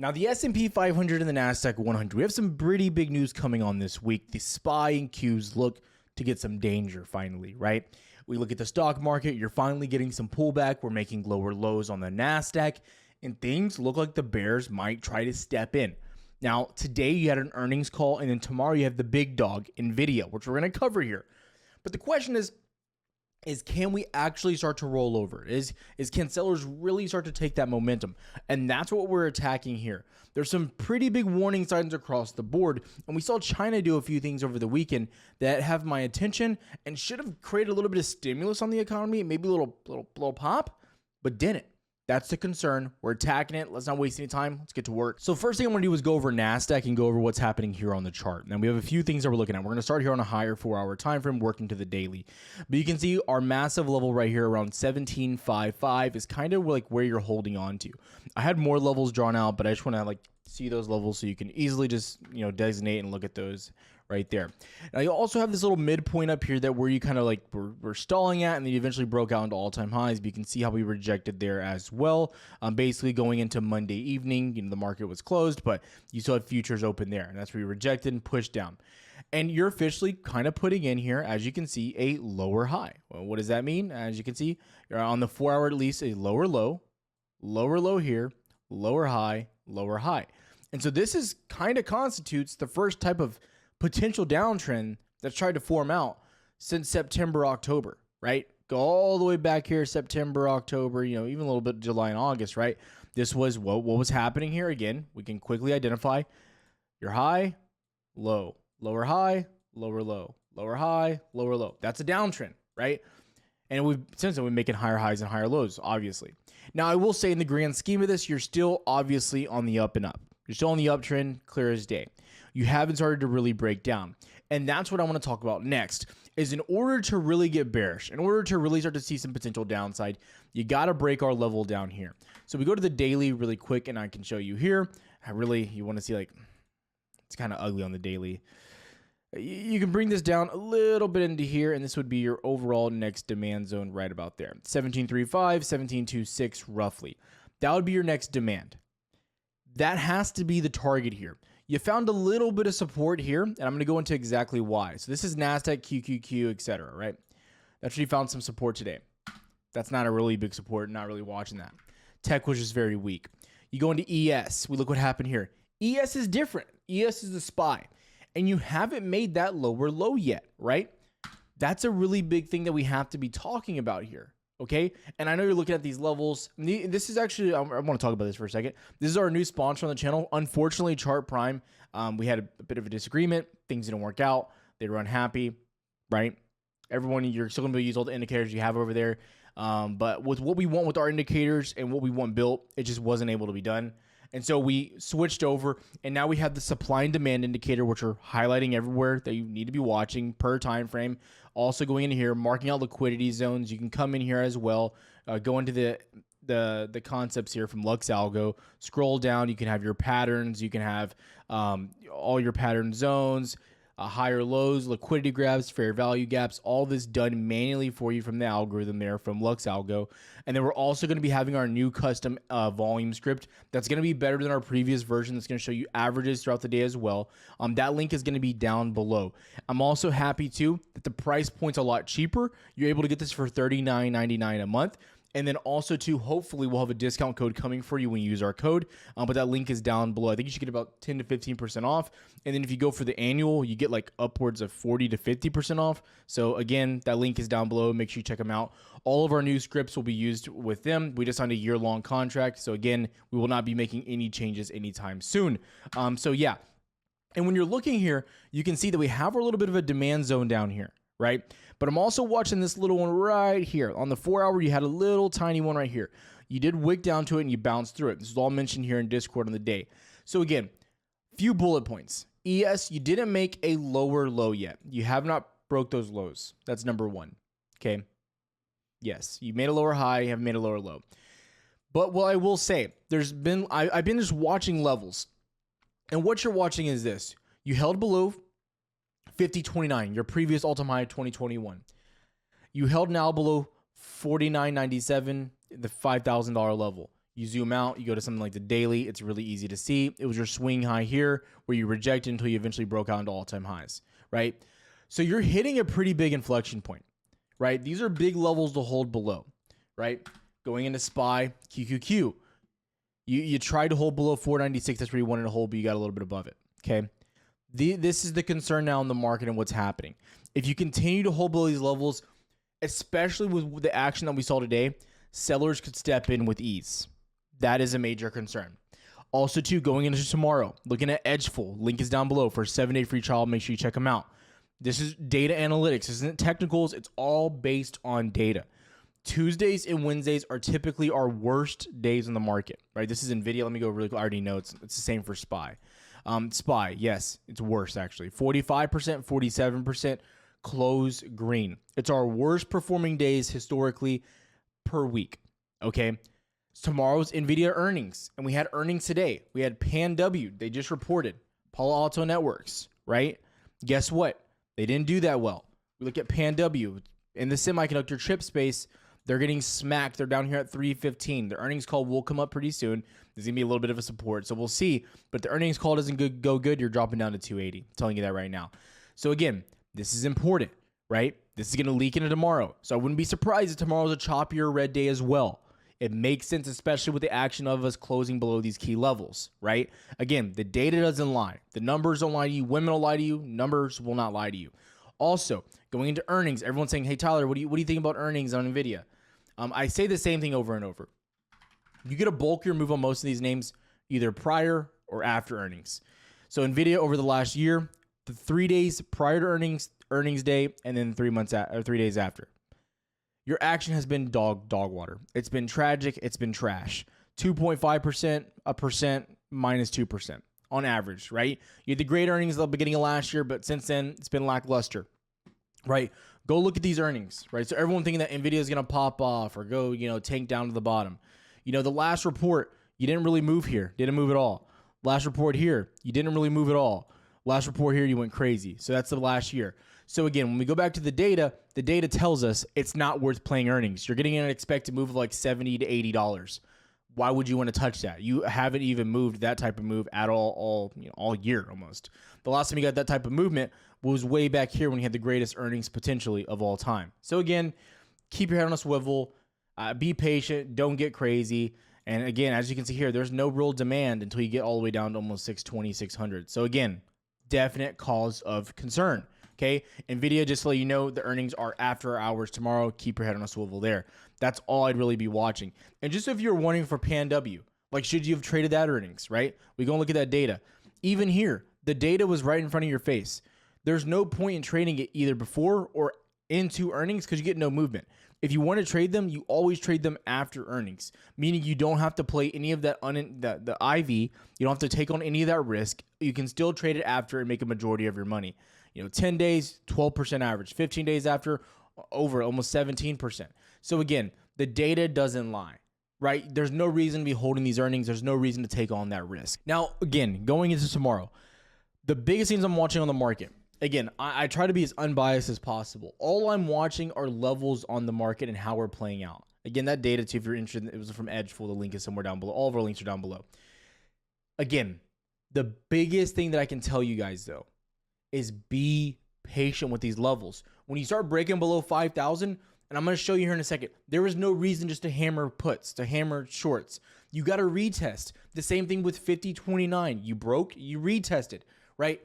Now, the S&P 500 and the Nasdaq 100, we have some pretty big news coming on this week. The SPY and Qs look to get some danger finally, right? We look at the stock market, you're finally getting some pullback. We're making lower lows on the Nasdaq, and things look like the bears might try to step in. Now, today you had an earnings call, and then tomorrow you have the big dog, NVDA, which we're going to cover here. But the question is can we actually start to roll over? Can sellers really start to take that momentum? And that's what we're attacking here. There's some pretty big warning signs across the board, and we saw China do a few things over the weekend that have my attention and should have created a little bit of stimulus on the economy, maybe a little pop, but didn't. That's the concern. We're attacking it. Let's not waste any time. Let's get to work. So first thing I want to do is go over Nasdaq and go over what's happening here on the chart. Now we have a few things that we're looking at. We're going to start here on a higher 4-hour time frame, working to the daily. But you can see our massive level right here around 17.55 is kind of like where you're holding on to. I had more levels drawn out, but I just want to see those levels so you can easily just designate and look at those right there. Now you also have this little midpoint up here that where you kind of we're stalling at, and then you eventually broke out into all-time highs. But you can see how we rejected there as well. Basically going into Monday evening, the market was closed, but you still had futures open there, and that's where you rejected and pushed down. And you're officially kind of putting in here, as you can see, a lower high. Well, what does that mean? As you can see, you're on the 4-hour at least a lower low here, lower high, lower high. And so this is kind of constitutes the first type of potential downtrend that's tried to form out since September, October, right? Go all the way back here, September, October, even a little bit July and August, right? This was what was happening here. Again, we can quickly identify your high, low, lower high, lower low, lower high, lower low. That's a downtrend, right? And since then, we're making higher highs and higher lows, obviously. Now, I will say in the grand scheme of this, you're still obviously on the up and up. You're still on the uptrend, clear as day. You haven't started to really break down. And that's what I want to talk about next, is in order to really get bearish, in order to really start to see some potential downside, you got to break our level down here. So we go to the daily really quick, and I can show you here. You want to see it's kind of ugly on the daily. You can bring this down a little bit into here, and this would be your overall next demand zone right about there. 17.35, 17.26 roughly. That would be your next demand. That has to be the target here. You found a little bit of support here, and I'm going to go into exactly why. So this is Nasdaq, QQQ, etc., right? That's where you found some support today. That's not a really big support, not really watching that. Tech was just very weak. You go into ES. We look what happened here. ES is different. ES is the SPY, and you haven't made that lower low yet, right? That's a really big thing that we have to be talking about here. Okay, and I know you're looking at these levels. This is actually, I want to talk about this for a second. This is our new sponsor on the channel. Unfortunately, Chart Prime, we had a bit of a disagreement. Things didn't work out. They were unhappy, right? Everyone, you're still going to be use all the indicators you have over there. But with what we want with our indicators and what we want built, it just wasn't able to be done. And so we switched over, and now we have the supply and demand indicator, which are highlighting everywhere that you need to be watching per time frame. Also going in here, marking out liquidity zones. You can come in here as well. Go into the concepts here from Lux Algo. Scroll down. You can have your patterns. You can have all your pattern zones, higher lows, liquidity grabs, fair value gaps, all this done manually for you from the algorithm there from Lux Algo. And then we're also going to be having our new custom volume script that's going to be better than our previous version. That's going to show you averages throughout the day as well. That link is going to be down below. I'm also happy too that the price point's a lot cheaper. You're able to get this for $39.99 a month. And then also too, hopefully we'll have a discount code coming for you when you use our code. But that link is down below. I think you should get about 10 to 15% off. And then if you go for the annual, you get upwards of 40 to 50% off. So again, that link is down below. Make sure you check them out. All of our new scripts will be used with them. We just signed a year-long contract. So again, we will not be making any changes anytime soon. So yeah. And when you're looking here, you can see that we have a little bit of a demand zone down here, right? But I'm also watching this little one right here. On the 4-hour, you had a little tiny one right here. You did wick down to it and you bounced through it. This is all mentioned here in Discord on the day. So again, few bullet points. ES, you didn't make a lower low yet. You have not broke those lows. That's number one. Okay. Yes, you made a lower high, you haven't made a lower low. But what I will say, I've been just watching levels. And what you're watching is this. You held below 50.29, your previous all-time high of 2021. You held now below 49.97, the $5,000 level. You zoom out, you go to something like the daily. It's really easy to see. It was your swing high here where you rejected until you eventually broke out into all-time highs, right? So you're hitting a pretty big inflection point, right? These are big levels to hold below, right? Going into SPY, QQQ. You tried to hold below 496. That's where you wanted to hold, but you got a little bit above it, okay? This is the concern now in the market and what's happening. If you continue to hold below these levels, especially with the action that we saw today, sellers could step in with ease. That is a major concern. Also, too, going into tomorrow, looking at Edgeful. Link is down below for a 7-day free trial. Make sure you check them out. This is data analytics. This isn't technicals. It's all based on data. Tuesdays and Wednesdays are typically our worst days in the market, right? This is NVIDIA. Let me go really quick. I already know it's the same for SPY. SPY, yes, it's worse actually. 45%, 47%, close green. It's our worst performing days historically per week, okay? Tomorrow's NVIDIA earnings, and we had earnings today. We had PanW. They just reported. Palo Alto Networks, right? Guess what? They didn't do that well. We look at PanW. In the semiconductor chip space, they're getting smacked. They're down here at 315. The earnings call will come up pretty soon. There's going to be a little bit of a support, so we'll see. But if the earnings call doesn't go good, you're dropping down to 280. I'm telling you that right now. So again, this is important, right? This is going to leak into tomorrow. So I wouldn't be surprised if tomorrow's a choppier red day as well. It makes sense, especially with the action of us closing below these key levels, right? Again, the data doesn't lie. The numbers don't lie to you. Women will lie to you. Numbers will not lie to you. Also, going into earnings, everyone's saying, hey, Tyler, what do you think about earnings on NVIDIA? I say the same thing over and over. You get a bulkier move on most of these names either prior or after earnings. So NVIDIA over the last year, the 3 days prior to earnings day, and then 3 days after. Your action has been dog water. It's been tragic. It's been trash. 2.5%, 1%, minus 2% on average, right? You had the great earnings at the beginning of last year, but since then, it's been lackluster, right? Go look at these earnings, right? So everyone thinking that NVIDIA is going to pop off or go, tank down to the bottom. The last report, you didn't really move here. Didn't move at all. Last report here, you didn't really move at all. Last report here, you went crazy. So that's the last year. So again, when we go back to the data tells us it's not worth playing earnings. You're getting an expected move of like $70 to $80. Why would you want to touch that? You haven't even moved that type of move at all year almost. The last time you got that type of movement was way back here when you had the greatest earnings potentially of all time. So again, keep your head on a swivel. Be patient. Don't get crazy. And again, as you can see here, there's no real demand until you get all the way down to almost 620, 600. So again, definite cause of concern. Okay, NVIDIA, just to let you know, the earnings are after hours tomorrow. Keep your head on a swivel there. That's all I'd really be watching. And just if you're wondering for PanW, like should you have traded that earnings, right? We go and look at that data. Even here, the data was right in front of your face. There's no point in trading it either before or into earnings because you get no movement. If you want to trade them, you always trade them after earnings, meaning you don't have to play any of that the IV. You don't have to take on any of that risk. You can still trade it after and make a majority of your money. 10 days, 12% average. 15 days after, over almost 17%. So again, the data doesn't lie, right? There's no reason to be holding these earnings. There's no reason to take on that risk. Now, again, going into tomorrow, the biggest things I'm watching on the market, again, I try to be as unbiased as possible. All I'm watching are levels on the market and how we're playing out. Again, that data too, if you're interested, it was from Edgeful. The link is somewhere down below. All of our links are down below. Again, the biggest thing that I can tell you guys, though, is be patient with these levels. When you start breaking below 5,000, and I'm going to show you here in a second, there is no reason just to hammer puts, to hammer shorts. You got to retest. The same thing with 50.29. You broke, you retested, right?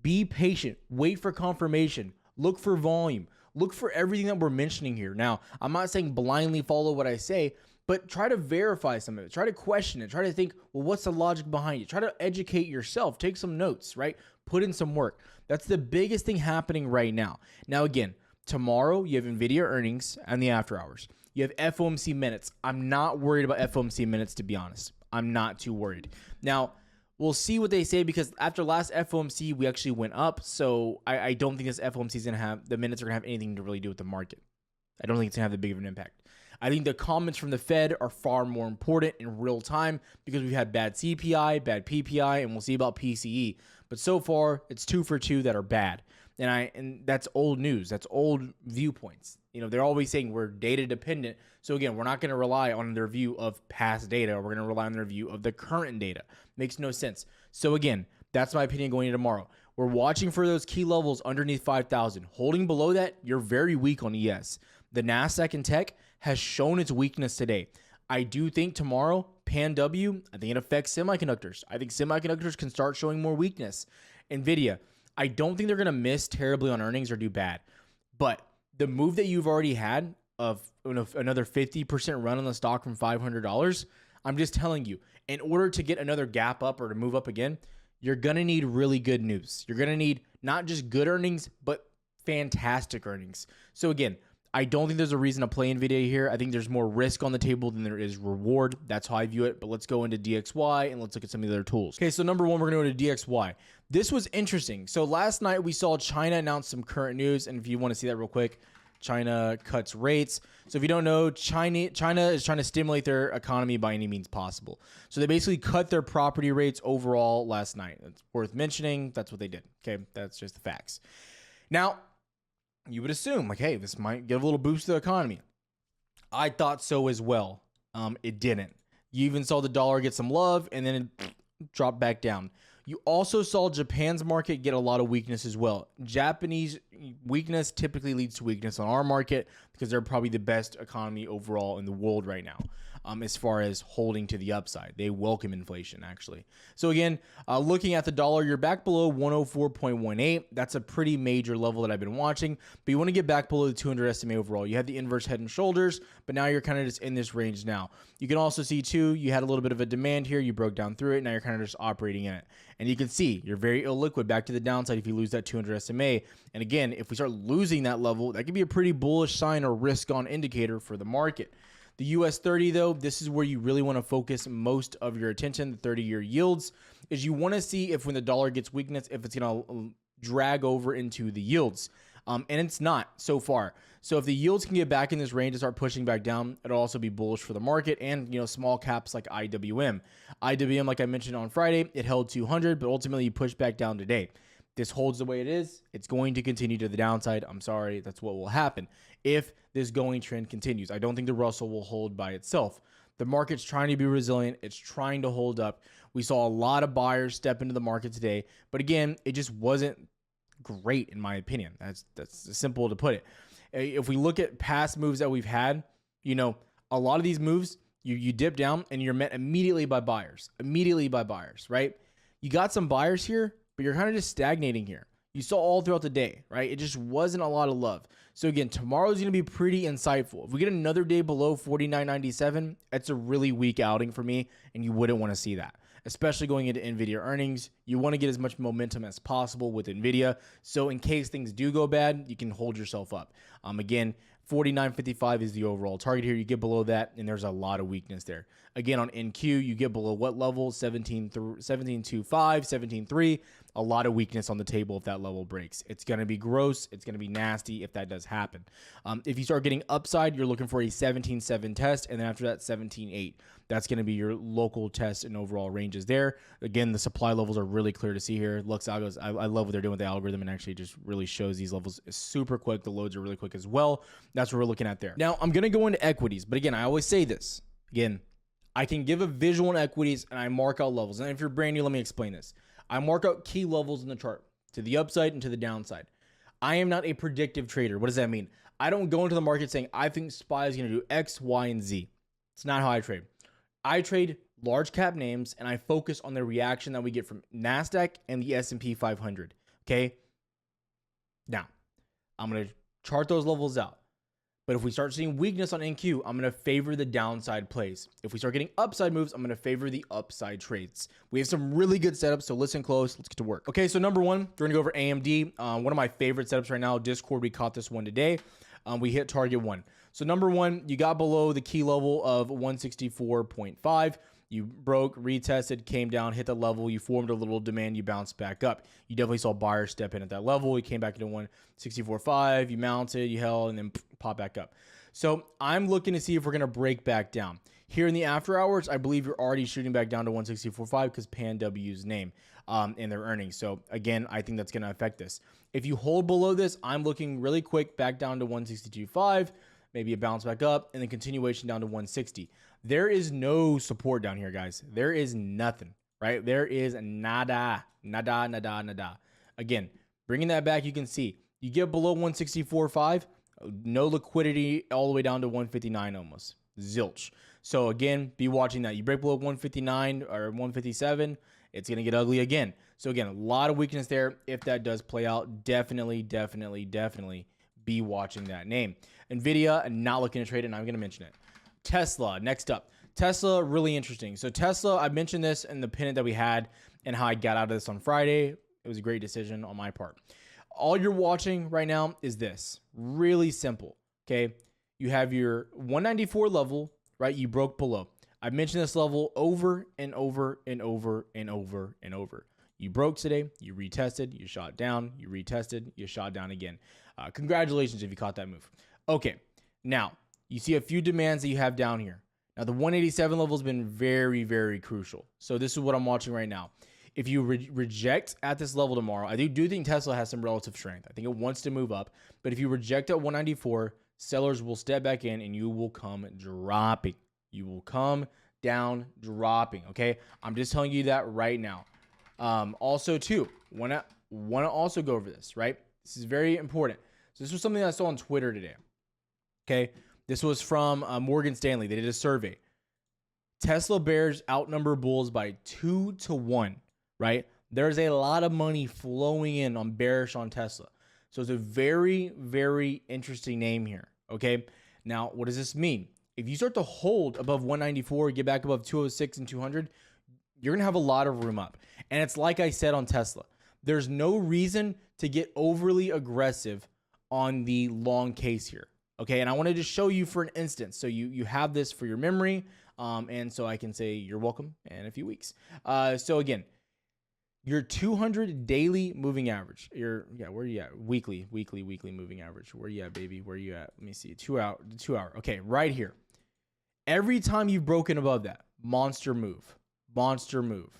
Be patient. Wait for confirmation. Look for volume. Look for everything that we're mentioning here. Now, I'm not saying blindly follow what I say, but try to verify some of it. Try to question it. Try to think, well, what's the logic behind it? Try to educate yourself. Take some notes, right? Put in some work. That's the biggest thing happening right now. Now, again, tomorrow you have NVIDIA earnings and the after hours. You have FOMC minutes. I'm not worried about FOMC minutes, to be honest. I'm not too worried. Now, we'll see what they say because after last FOMC, we actually went up. So I don't think this FOMC is going to have, the minutes are going to have anything to really do with the market. I don't think it's going to have that big of an impact. I think the comments from the Fed are far more important in real time because we've had bad CPI, bad PPI, and we'll see about PCE. But so far, it's 2 for 2 that are bad. And that's old news. That's old viewpoints. they're always saying we're data dependent. So again, we're not going to rely on their view of past data. We're going to rely on their view of the current data. Makes no sense. So again, that's my opinion going into tomorrow. We're watching for those key levels underneath 5,000. Holding below that, you're very weak on ES. The Nasdaq and tech has shown its weakness today. I do think tomorrow, Pan W, I think it affects semiconductors. I think semiconductors can start showing more weakness. NVIDIA, I don't think they're going to miss terribly on earnings or do bad. But the move that you've already had of another 50% run on the stock from $500, I'm just telling you, in order to get another gap up or to move up again, you're going to need really good news. You're going to need not just good earnings, but fantastic earnings. So again, I don't think there's a reason to play NVIDIA here. I think there's more risk on the table than there is reward. That's how I view it. But let's go into DXY and let's look at some of the other tools. Okay, so number one, we're going to go to DXY. This was interesting. So last night we saw China announce some current news. And if you want to see that real quick, China cuts rates. So if you don't know, China is trying to stimulate their economy by any means possible. So they basically cut their property rates overall last night. It's worth mentioning. That's what they did. Okay, that's just the facts. Now, you would assume, like, hey, this might give a little boost to the economy. I thought so as well. It didn't. You even saw the dollar get some love, and then it dropped back down. You also saw Japan's market get a lot of weakness as well. Japanese weakness typically leads to weakness on our market because they're probably the best economy overall in the world right now. As far as holding to the upside. They welcome inflation, actually. So again, looking at the dollar, you're back below 104.18. That's a pretty major level that I've been watching, but you want to get back below the 200 SMA overall. You had the inverse head and shoulders, but now you're kind of just in this range now. You can also see too, you had a little bit of a demand here. You broke down through it. Now you're kind of just operating in it. And you can see you're very illiquid back to the downside if you lose that 200 SMA. And again, if we start losing that level, that could be a pretty bullish sign or risk on indicator for the market. The US30 though, this is where you really want to focus most of your attention, the 30-year yields, is you want to see if when the dollar gets weakness, if it's going to drag over into the yields. And it's not so far. So if the yields can get back in this range and start pushing back down, it'll also be bullish for the market and, small caps like IWM. IWM, like I mentioned on Friday, it held 200, but ultimately you pushed back down today. This holds the way it is, it's going to continue to the downside. I'm sorry, that's what will happen if this going trend continues. I don't think the Russell will hold by itself. The market's trying to be resilient. It's trying to hold up. We saw a lot of buyers step into the market today, but again, it just wasn't great in my opinion. That's simple to put it. If we look at past moves that we've had, a lot of these moves, you dip down and you're met immediately by buyers, right? You got some buyers here, but you're kind of just stagnating here. You saw all throughout the day, right? It just wasn't a lot of love. So again, tomorrow's going to be pretty insightful. If we get another day below 49.97, it's a really weak outing for me, and you wouldn't want to see that, especially going into NVIDIA earnings. You want to get as much momentum as possible with NVIDIA. So in case things do go bad, you can hold yourself up. Again, 49.55 is the overall target here. You get below that, and there's a lot of weakness there. Again, on NQ, you get below what level? 17.25, 17.3. A lot of weakness on the table if that level breaks. It's going to be gross. It's going to be nasty if that does happen. If you start getting upside, you're looking for a 17.7 test, and then after that, 17.8. That's going to be your local test and overall ranges there. Again, the supply levels are really clear to see here. Lux Algos, I love what they're doing with the algorithm and actually just really shows these levels super quick. The loads are really quick as well. That's what we're looking at there. Now, I'm going to go into equities, but again, I always say this. Again, I can give a visual in equities and I mark out levels. And if you're brand new, let me explain this. I mark out key levels in the chart to the upside and to the downside. I am not a predictive trader. What does that mean? I don't go into the market saying, I think SPY is going to do X, Y, and Z. It's not how I trade. I trade large cap names and I focus on the reaction that we get from Nasdaq and the S&P 500. Okay. Now, I'm going to chart those levels out. But if we start seeing weakness on NQ, I'm going to favor the downside plays. If we start getting upside moves, I'm going to favor the upside trades. We have some really good setups, so listen close. Let's get to work. Okay, so number one, we're going to go over AMD. One of my favorite setups right now, Discord, we caught this one today. We hit target one. So number one, you got below the key level of 164.5. You broke, retested, came down, hit the level. You formed a little demand. You bounced back up. You definitely saw buyers step in at that level. You came back into 164.5. You mounted, you held, and then pop back up. So I'm looking to see if we're going to break back down. Here in the after hours, I believe you're already shooting back down to 164.5 because PanW's name in their earnings. So again, I think that's going to affect this. If you hold below this, I'm looking really quick back down to 162.5, maybe a bounce back up, and then continuation down to 160. There is no support down here, guys. There is nothing, right? There is nada. Again, bringing that back, you can see you get below 164.5, no liquidity all the way down to 159 almost. Zilch. So again, be watching that. You break below 159 or 157, it's going to get ugly again. So again, a lot of weakness there. If that does play out, definitely be watching that name. NVIDIA, not looking to trade it, and I'm going to mention it. Tesla, next up. Tesla, really interesting. So Tesla, I mentioned this in the pennant that we had and how I got out of this on Friday. It was a great decision on my part. All you're watching right now is this. Really simple, okay? You have your 194 level, right? You broke below. I've mentioned this level over and over. You broke today, you retested, you shot down, you retested, you shot down again. Congratulations if you caught that move. Okay, now you see a few demands that you have down here. Now the 187 level has been very crucial. So this is what I'm watching right now. If you reject at this level tomorrow, I do think Tesla has some relative strength. I think it wants to move up. But if you reject at 194, sellers will step back in and you will come dropping. You will come down dropping, okay? I'm just telling you that right now. Also, too, want to also go over this, right? This is very important. So this was something I saw on Twitter today, okay? This was from Morgan Stanley. They did a survey. Tesla bears outnumber bulls by 2-1, right? There's a lot of money flowing in on bearish on Tesla. So it's a very interesting name here, okay? Now, what does this mean? If you start to hold above 194, get back above 206 and 200, you're going to have a lot of room up. And it's like I said on Tesla. There's no reason to get overly aggressive on the long case here, okay? And I wanted to show you for an instance. So you have this for your memory, and so I can say you're welcome in a few weeks. So again, your 200 daily moving average. Where are you at? Weekly moving average. Where are you at, baby? Where are you at? Let me see. 2 hour. Okay, right here. Every time you've broken above that, monster move, retested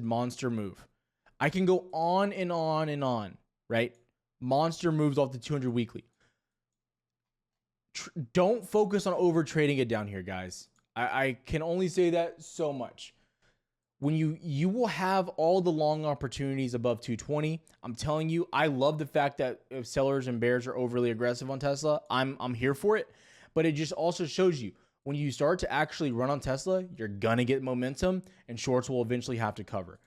monster move. I can go on and on, right? Monster moves off the 200 weekly. Don't focus on over trading it down here, guys. I can only say that so much. When you will have all the long opportunities above 220. I'm telling you, I love the fact that if sellers and bears are overly aggressive on Tesla, I'm here for it. But it just also shows you when you start to actually run on Tesla, you're gonna get momentum, and shorts will eventually have to cover.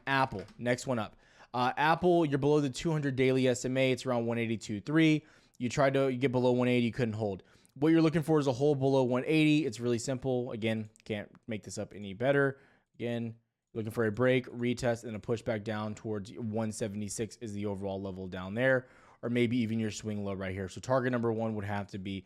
Apple, next one up. Apple, you're below the 200 daily SMA. It's around 182.3. You tried to get below 180, you couldn't hold. What you're looking for is a hold below 180. It's really simple. Again, can't make this up any better. Again, looking for a break, retest, and a push back down towards 176 is the overall level down there, or maybe even your swing low right here. So target number one would have to be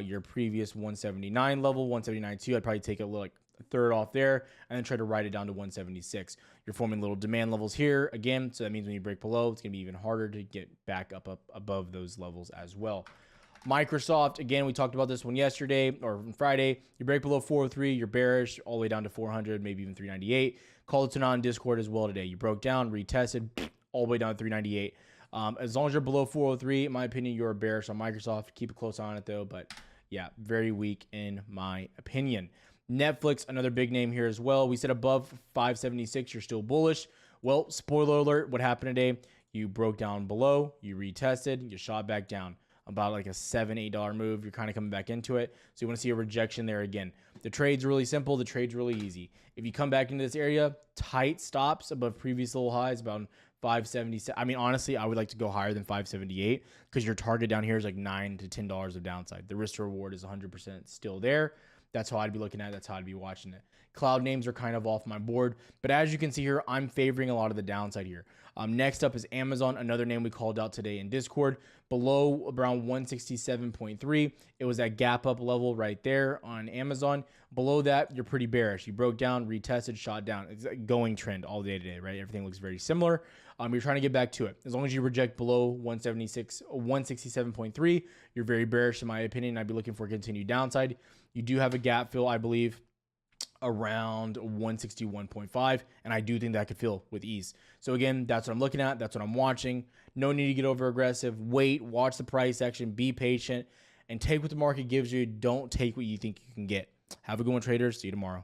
your previous 179 level, 179.2. I'd probably take a little, like a third off there and then try to ride it down to 176. You're forming little demand levels here again. So that means when you break below, it's going to be even harder to get back up above those levels as well. Microsoft, again, we talked about this one yesterday or Friday. You break below 403, you're bearish all the way down to 400, maybe even 398. Called it on Discord as well today. You broke down, retested, all the way down to 398. As long as you're below 403, in my opinion, you're bearish on Microsoft. Keep a close eye on it, though. But, yeah, very weak in my opinion. Netflix, another big name here as well. We said above 576, you're still bullish. Well, spoiler alert, what happened today? You broke down below, you retested, you shot back down. About like a $7-8 move. You're kind of coming back into it. So you want to see a rejection there again. The trade's really simple. The trade's really easy. If you come back into this area, tight stops above previous little highs, about 577. I mean, honestly, I would like to go higher than 578 because your target down here is like $9 to $10 of downside. The risk to reward is 100% still there. That's how I'd be looking at it. That's how I'd be watching it. Cloud names are kind of off my board, but as you can see here, I'm favoring a lot of the downside here. Next up is Amazon, another name we called out today in Discord. Below around 167.3, it was that gap up level right there on Amazon. Below that, you're pretty bearish. You broke down, retested, shot down. It's a going trend all day today, right? Everything looks very similar. You're trying to get back to it. As long as you reject below 167.3, you're very bearish in my opinion. I'd be looking for continued downside. You do have a gap fill, I believe, around 161.5, and I do think that could fill with ease. So again, that's what I'm looking at. That's what I'm watching. No need to get over aggressive. Wait, watch the price action, be patient, and take what the market gives you. Don't take what you think you can get. Have a good one, traders. See you tomorrow.